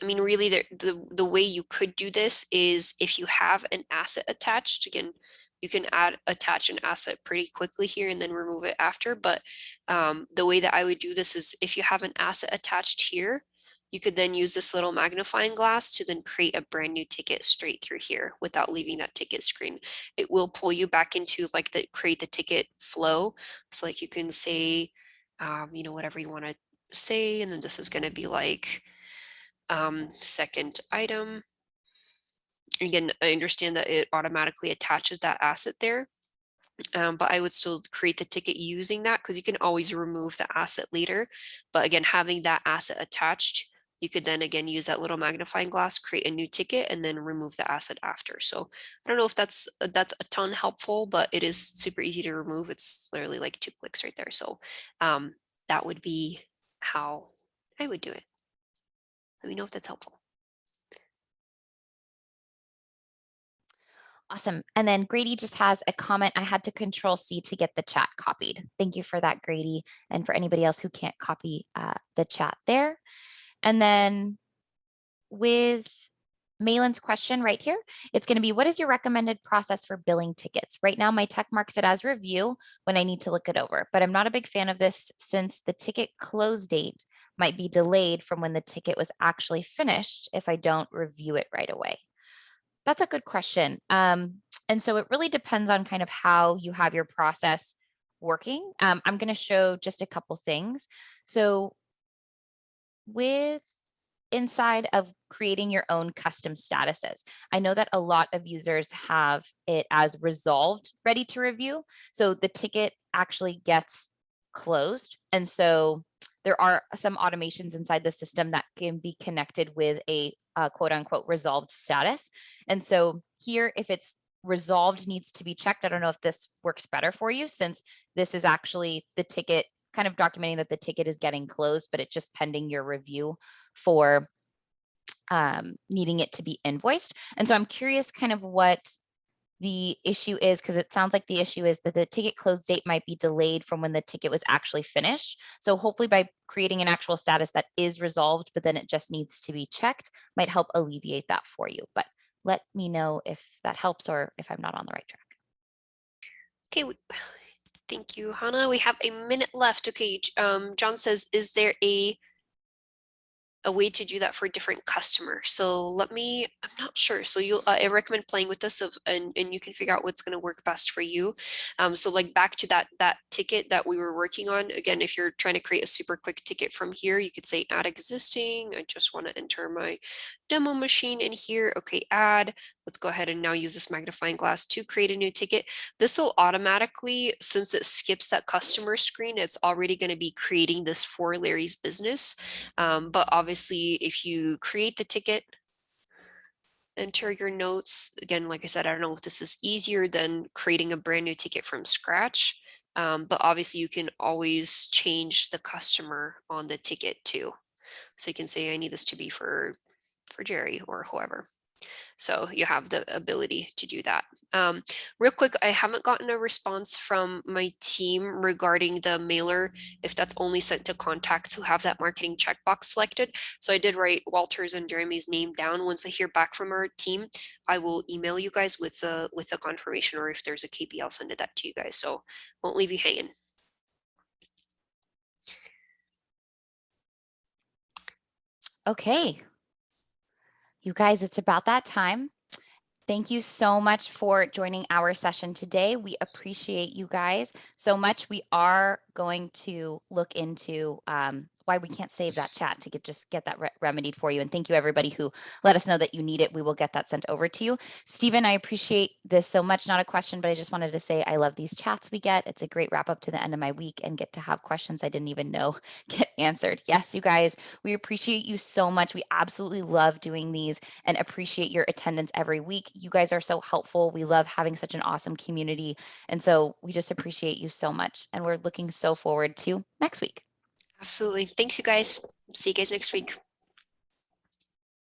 I mean, really, the way you could do this is if you have an asset attached. Again, you can attach an asset pretty quickly here and then remove it after. But the way that I would do this is if you have an asset attached here, you could then use this little magnifying glass to then create a brand new ticket straight through here without leaving that ticket screen. It will pull you back into like the create the ticket flow. So like you can say, you know, whatever you want to say, and then this is going to be like second item. Again, I understand that it automatically attaches that asset there, but I would still create the ticket using that because you can always remove the asset later. But again, having that asset attached, you could then again use that little magnifying glass, create a new ticket, and then remove the asset after. So I don't know if that's a ton helpful, but it is super easy to remove. It's literally like 2 clicks right there. So that would be how I would do it. Let me know if that's helpful. Awesome. And then Grady just has a comment. I had to control C to get the chat copied. Thank you for that, Grady. And for anybody else who can't copy the chat there. And then with Malin's question right here, it's going to be, what is your recommended process for billing tickets? Right now, my tech marks it as review when I need to look it over, but I'm not a big fan of this since the ticket close date might be delayed from when the ticket was actually finished if I don't review it right away. That's a good question. And so it really depends on kind of how you have your process working. I'm going to show just a couple things. So with inside of creating your own custom statuses, I know that a lot of users have it as resolved, ready to review. So the ticket actually gets closed. And so there are some automations inside the system that can be connected with a quote unquote resolved status. And so here, if it's resolved needs to be checked. I don't know if this works better for you since this is actually the ticket kind of documenting that the ticket is getting closed, but it's just pending your review for needing it to be invoiced. And so I'm curious kind of what the issue is, because it sounds like the issue is that the ticket close date might be delayed from when the ticket was actually finished. So hopefully by creating an actual status that is resolved, but then it just needs to be checked, might help alleviate that for you. But let me know if that helps or if I'm not on the right track. Okay, thank you, Hannah. We have a minute left. Okay, John says, is there a way to do that for a different customer? So I'm not sure. So I recommend playing with this and you can figure out what's going to work best for you. So like back to that ticket that we were working on. Again, if you're trying to create a super quick ticket from here, you could say add existing. I just want to enter my demo machine in here. Okay, add. Let's go ahead and now use this magnifying glass to create a new ticket. This will automatically, since it skips that customer screen, it's already going to be creating this for Larry's business. But obviously, if you create the ticket, enter your notes. Again, like I said, I don't know if this is easier than creating a brand new ticket from scratch. But obviously, you can always change the customer on the ticket too. So you can say, I need this to be for Jerry or whoever. So you have the ability to do that. Real quick, I haven't gotten a response from my team regarding the mailer, if that's only sent to contacts who have that marketing checkbox selected. So I did write Walter's and Jeremy's name down. Once I hear back from our team, I will email you guys with the confirmation, or if there's a KP, I'll send it that to you guys. So won't leave you hanging. Okay. You guys, it's about that time. Thank you so much for joining our session today. We appreciate you guys so much. We are going to look into why we can't save that chat to just get that remedied for you. And thank you everybody who let us know that you need it. We will get that sent over to you. Stephen, I appreciate this so much. Not a question, but I just wanted to say I love these chats we get. It's a great wrap up to the end of my week and get to have questions I didn't even know get answered. Yes, you guys, we appreciate you so much. We absolutely love doing these and appreciate your attendance every week. You guys are so helpful. We love having such an awesome community. And so we just appreciate you so much. And we're looking so forward to next week. Absolutely. Thanks, you guys. See you guys next week.